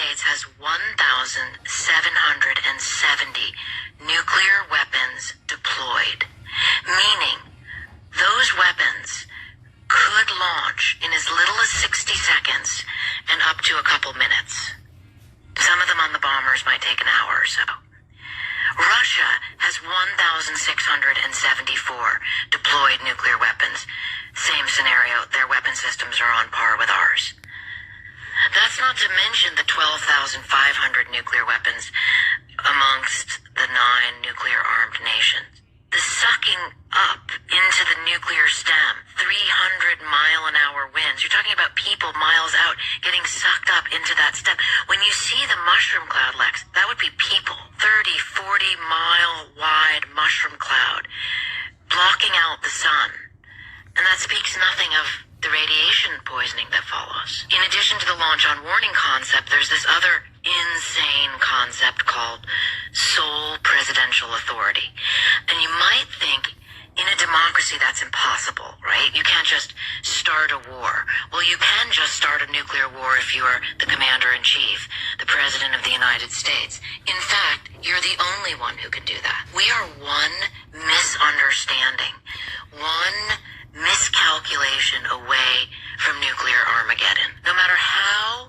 States has 1,770 nuclear weapons deployed, meaning those weapons could launch in as little as 60 seconds and up to a couple minutes. Some of them on the bombers might take an hour or so. Russia has 1,674 deployed nuclear weapons. Same scenario, their weapon systems are on par with ours. That's not to mention the 12,500 nuclear weapons amongst the 9 nuclear-armed nations. The sucking up into the nuclear stem, 300-mile-an-hour winds. You're talking about people miles out getting sucked up into that stem. When you see the mushroom cloud, Lex, that would be people. 30, 40-mile-wide mushroom cloud blocking out the sun. And that speaks nothing of the radiation poisoning that follows. In addition to the launch on warning concept, there's this other insane concept called sole presidential authority. And you might think in a democracy that's impossible, right? You can't just start a war. Well, you can just start a nuclear war if you are the commander-in-chief, the president of the United States. In fact, you're the only one who can do that. We are one misunderstanding, one miscalculation away from nuclear Armageddon. No matter how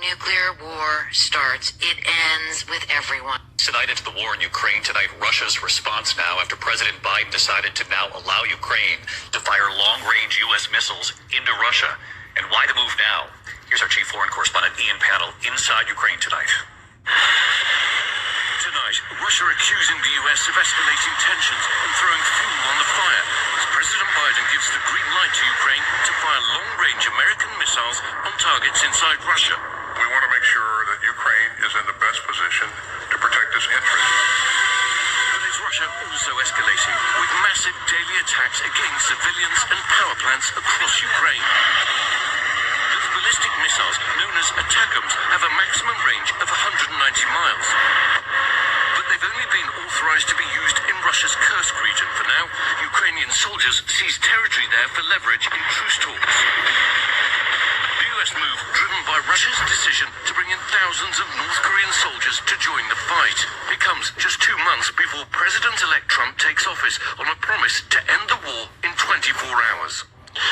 nuclear war starts, it ends with everyone. Tonight into the war in Ukraine tonight, Russia's response now after President Biden decided to now allow Ukraine to fire long-range U.S. missiles into Russia. And why the move now? Here's our chief foreign correspondent, Ian Panel, inside Ukraine tonight. Tonight, Russia accusing the U.S. of escalating tensions and throwing fuel on the fire as President Biden gives the green light to Ukraine to fire long-range American missiles on targets inside Russia. We want to make sure that Ukraine is in the best position to protect its interests. But is Russia also escalating with massive daily attacks against civilians and power plants across Ukraine? Those ballistic missiles, known as ATACMS, have a maximum range of 190 miles. But they've only been authorized to be used in Russia's Kursk region for now. Ukrainian soldiers seize territory there for leverage in truce talks. The US move driven by Russia's decision to bring in thousands of North Korean soldiers to join the fight. It comes just 2 months before President-elect Trump takes office on a promise to end the war in 24 hours.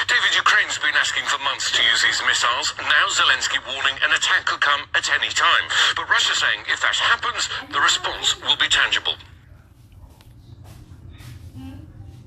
David, Ukraine's been asking for months to use these missiles. Now Zelensky warning an attack could come at any time. But Russia saying if that happens, the response will be tangible.